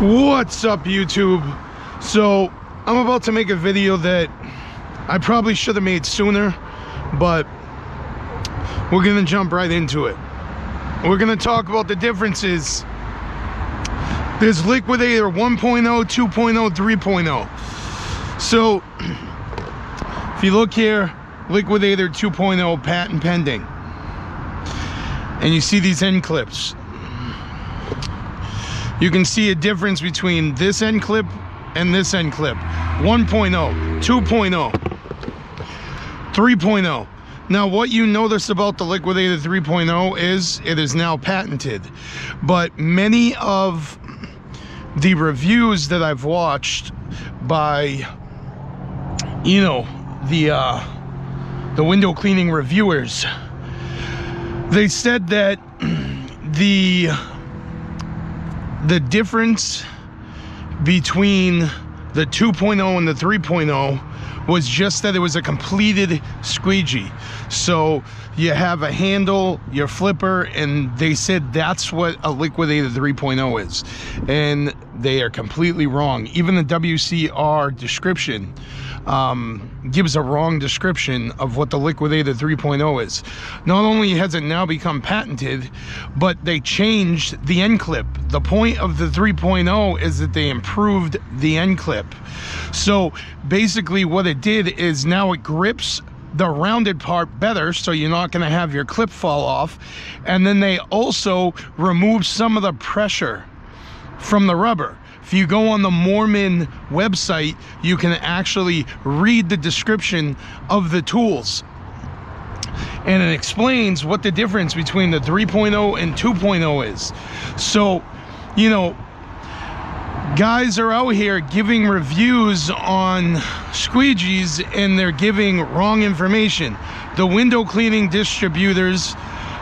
What's up, YouTube? So I'm about to make a video that I probably should have made sooner, but we're gonna jump right into it. We're gonna talk about the differences. There's Liquidator 1.0, 2.0, 3.0. So if you look here, Liquidator 2.0 patent pending, and you see these end clips, you can see a difference between this end clip and this end clip. 1.0, 2.0, 3.0. Now, what you notice about the Liquidator 3.0 is it is now patented, but many of the reviews that I've watched by, you know, the window cleaning reviewers, they said that the difference between the 2.0 and the 3.0 was just that it was a completed squeegee. So you have a handle, your flipper, and they said that's what a Liquidator 3.0 is. And they are completely wrong. Even the WCR description gives a wrong description of what the Liquidator 3.0 is. Not only has it now become patented, but they changed the end clip. The point of the 3.0 is that they improved the end clip. So basically what it did is now it grips the rounded part better, so you're not going to have your clip fall off. And then they also removed some of the pressure from the rubber. If you go on the Moerman website, you can actually read the description of the tools, and it explains what the difference between the 3.0 and 2.0 is. So, you know, guys are out here giving reviews on squeegees and they're giving wrong information. The window cleaning distributors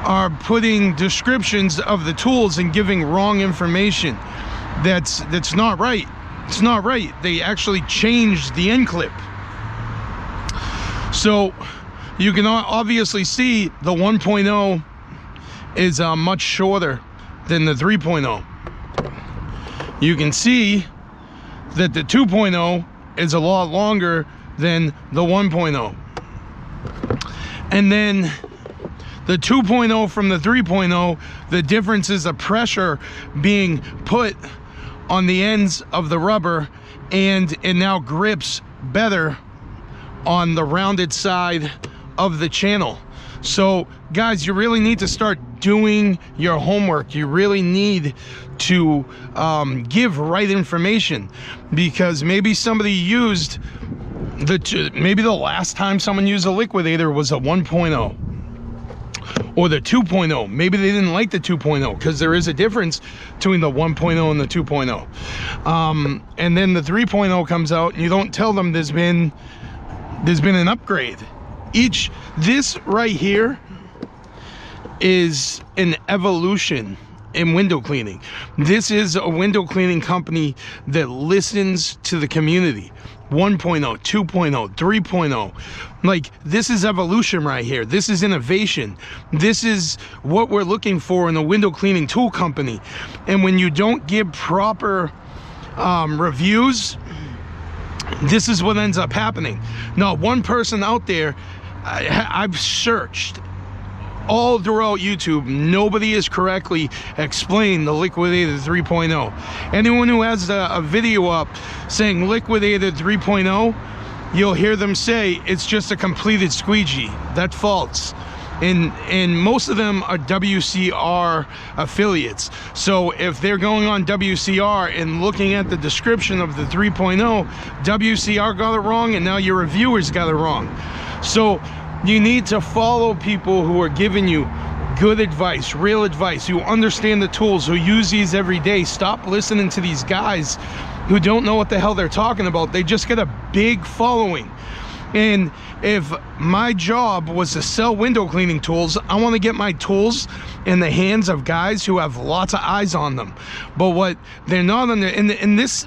are putting descriptions of the tools and giving wrong information. That's not right. It's not right. They actually changed the end clip. So you can obviously see the 1.0 is much shorter than the 3.0. You can see that the 2.0 is a lot longer than the 1.0. And then the 2.0 from the 3.0, the difference is the pressure being put on the ends of the rubber, and it now grips better on the rounded side of the channel. So guys, you really need to start doing your homework. You really need to give right information, because maybe somebody used maybe the last time someone used a Liquidator was a 1.0 or the 2.0. Maybe they didn't like the 2.0, because there is a difference between the 1.0 and the 2.0. And then the 3.0 comes out and you don't tell them there's been an upgrade. This right here is an evolution in window cleaning. This is a window cleaning company that listens to the community. 1.0, 2.0, 3.0. Like, this is evolution right here. This is innovation. This is what we're looking for in a window cleaning tool company. And when you don't give proper reviews, this is what ends up happening. Not one person out there, I've searched all throughout YouTube, nobody has correctly explained the Liquidator 3.0. Anyone who has a video up saying Liquidator 3.0, you'll hear them say it's just a completed squeegee. That's false. And most of them are WCR affiliates. So if they're going on WCR and looking at the description of the 3.0, WCR got it wrong and now your reviewers got it wrong. So you need to follow people who are giving you good advice, real advice, who understand the tools, who use these every day. Stop listening to these guys who don't know what the hell they're talking about. They just get a big following. And if my job was to sell window cleaning tools, I want to get my tools in the hands of guys who have lots of eyes on them. But what they're not under, in this,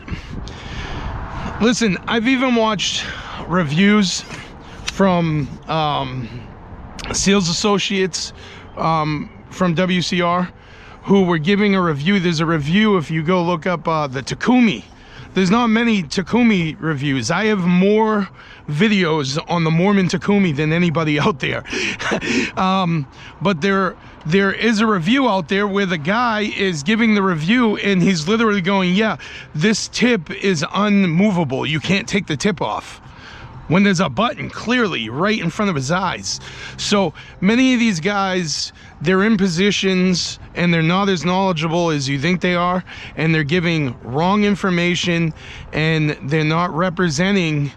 listen, I've even watched reviews from sales associates from WCR who were giving a review. There's a review, if you go look up the Takumi. There's not many Takumi reviews. I have more videos on the Moerman Takumi than anybody out there. But there is a review out there where the guy is giving the review and he's literally going, yeah, this tip is unmovable. You can't take the tip off. When there's a button clearly right in front of his eyes. So many of these guys, they're in positions and they're not as knowledgeable as you think they are, and they're giving wrong information, and they're not representing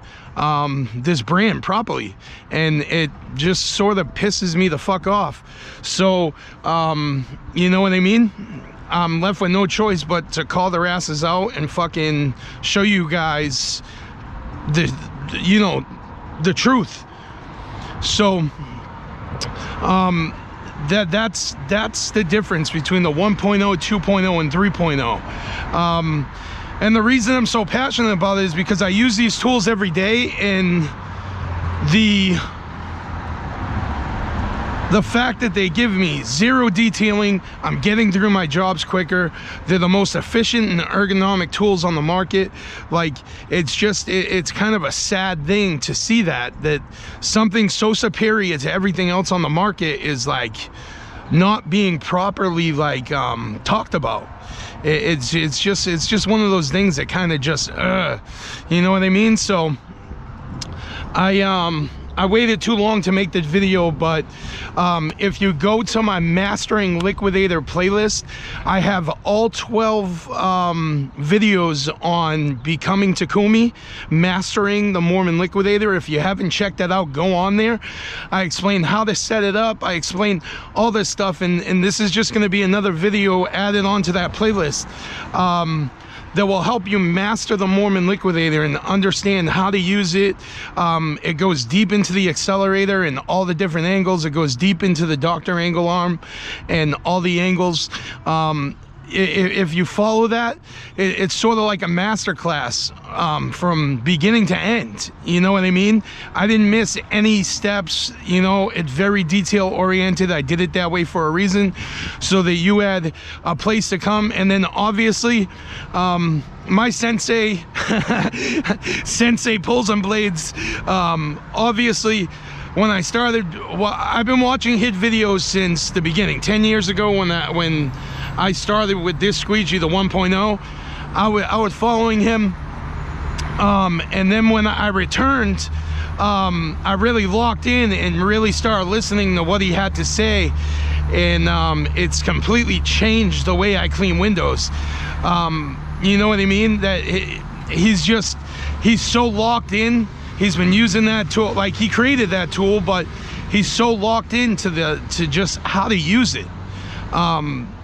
this brand properly, and it just sort of pisses me the fuck off. So you know what I mean? I'm left with no choice but to call their asses out and fucking show you guys the truth. So that's the difference between the 1.0, 2.0, and 3.0. And the reason I'm so passionate about it is because I use these tools every day, and the fact that they give me zero detailing, I'm getting through my jobs quicker. They're the most efficient and ergonomic tools on the market. Like, it's kind of a sad thing to see that something so superior to everything else on the market is like not being properly like talked about. It's just one of those things that kind of just you know what I mean? So I waited too long to make this video, but if you go to my Mastering Liquidator playlist, I have all 12 videos on becoming Takumi, mastering the Moerman Liquidator. If you haven't checked that out, go on there. I explain how to set it up. I explain all this stuff, and this is just going to be another video added onto that playlist. That will help you master the Moerman Liquidator and understand how to use it. It goes deep into the accelerator and all the different angles. It goes deep into the doctor angle arm and all the angles. If you follow that, it's sort of like a master class from beginning to end. You know what I mean? I didn't miss any steps. You know, it's very detail oriented. I did it that way for a reason, so that you had a place to come. And then obviously my sensei pulls on blades. Obviously, when I started, well, I've been watching his videos since the beginning. 10 years ago when I started with this squeegee, the 1.0, I was following him, and then when I returned, I really locked in and really started listening to what he had to say, and it's completely changed the way I clean windows. You know what I mean? That he's so locked in. He's been using that tool, like he created that tool, but he's so locked into to just how to use it.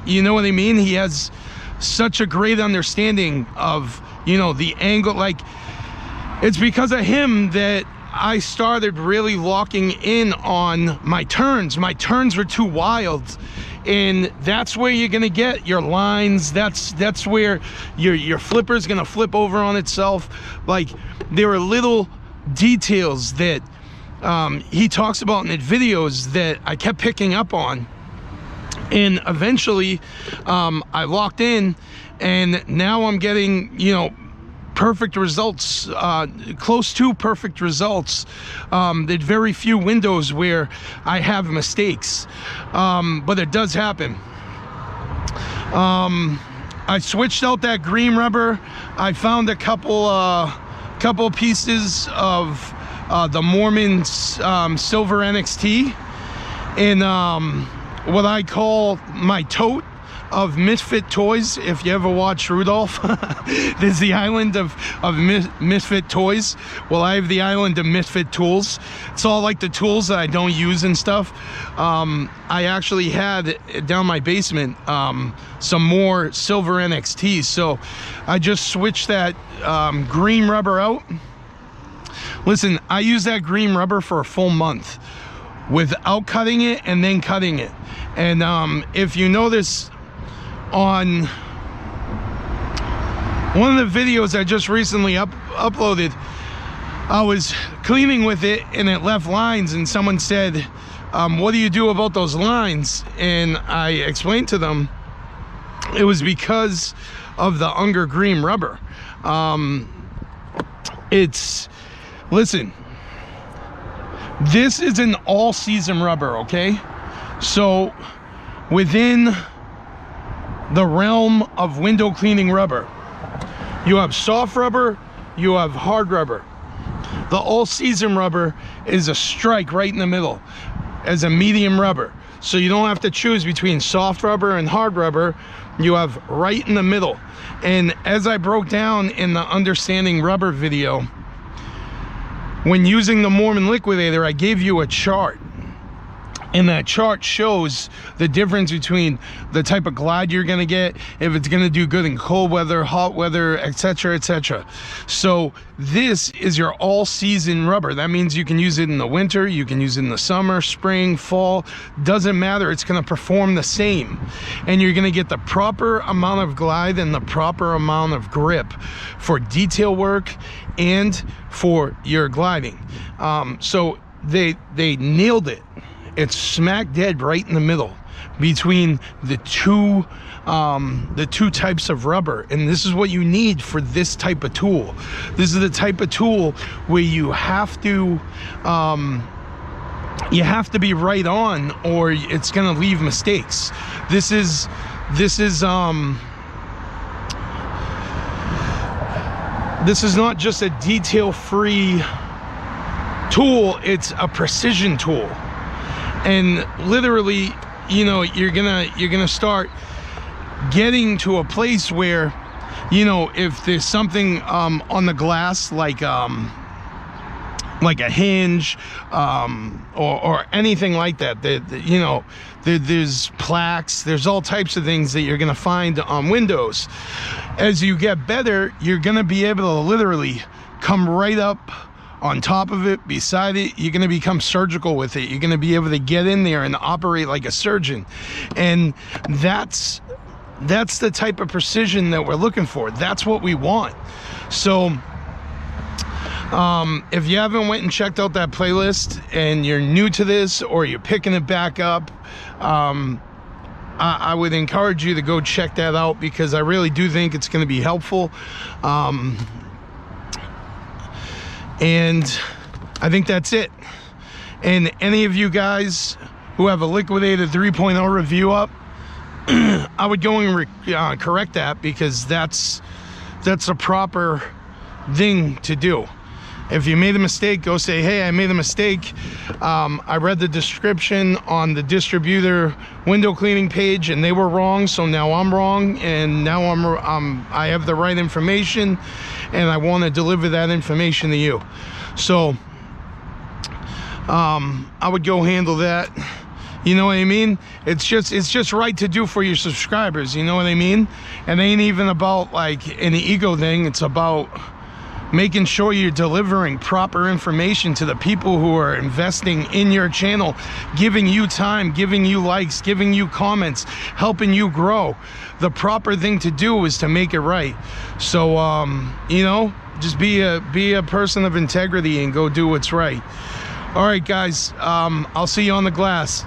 You know what I mean? He has such a great understanding of, you know, the angle. Like, it's because of him that I started really locking in on my turns. My turns were too wild, and that's where you're gonna get your lines. That's where your flipper's gonna flip over on itself. Like, there are little details that he talks about in the videos that I kept picking up on. And eventually I locked in, and now I'm getting, you know, perfect results, close to perfect results. There's very few windows where I have mistakes, but it does happen. I switched out that green rubber. I found a couple pieces of the Moerman Silver NXT, and what I call my tote of misfit toys. If you ever watch Rudolph, there's the island of misfit toys. Well, I have the island of misfit tools. It's all like the tools that I don't use and stuff. I actually had down my basement some more silver NXTs, so I just switched that green rubber out. Listen, I used that green rubber for a full month without cutting it and then cutting it. And if you notice on one of the videos I just recently uploaded, I was cleaning with it and it left lines, and someone said, what do you do about those lines? And I explained to them it was because of the Unger Green rubber. Listen, this is an all-season rubber, okay? So within the realm of window cleaning rubber, you have soft rubber, you have hard rubber. The all-season rubber is a strike right in the middle as a medium rubber. So you don't have to choose between soft rubber and hard rubber. You have right in the middle. And as I broke down in the Understanding Rubber video, when using the Moerman Liquidator, I gave you a chart. And that chart shows the difference between the type of glide you're going to get, if it's going to do good in cold weather, hot weather, etc., etc. So this is your all-season rubber. That means you can use it in the winter, you can use it in the summer, spring, fall. Doesn't matter. It's going to perform the same. And you're going to get the proper amount of glide and the proper amount of grip for detail work and for your gliding. So they nailed it. It's smack dead right in the middle between the two types of rubber. And this is what you need for this type of tool. This is the type of tool where you have to be right on, or it's gonna leave mistakes. This is not just a detail-free tool, it's a precision tool. And literally, you know, you're gonna start getting to a place where, you know, if there's something on the glass, like a hinge, or anything like that, you know, there's plaques, there's all types of things that you're gonna find on windows. As you get better, you're gonna be able to literally come right up on top of it, beside it. You're going to become surgical with it. You're going to be able to get in there and operate like a surgeon. And that's the type of precision that we're looking for. That's what we want. So if you haven't went and checked out that playlist and you're new to this, or you're picking it back up, I would encourage you to go check that out, because I really do think it's going to be helpful. And I think that's it. And any of you guys who have a Liquidator 3.0 review up, I would go and correct that, because that's a proper thing to do. If you made a mistake, go say, hey, I made a mistake. I read the description on the distributor window cleaning page and they were wrong, so now I'm wrong, and now I have the right information, and I want to deliver that information to you. So I would go handle that. You know what I mean? It's just right to do for your subscribers. You know what I mean? It ain't even about like an ego thing. It's about making sure you're delivering proper information to the people who are investing in your channel, giving you time, giving you likes, giving you comments, helping you grow. The proper thing to do is to make it right. So you know, just be a person of integrity and go do what's right. All right, guys, I'll see you on the glass.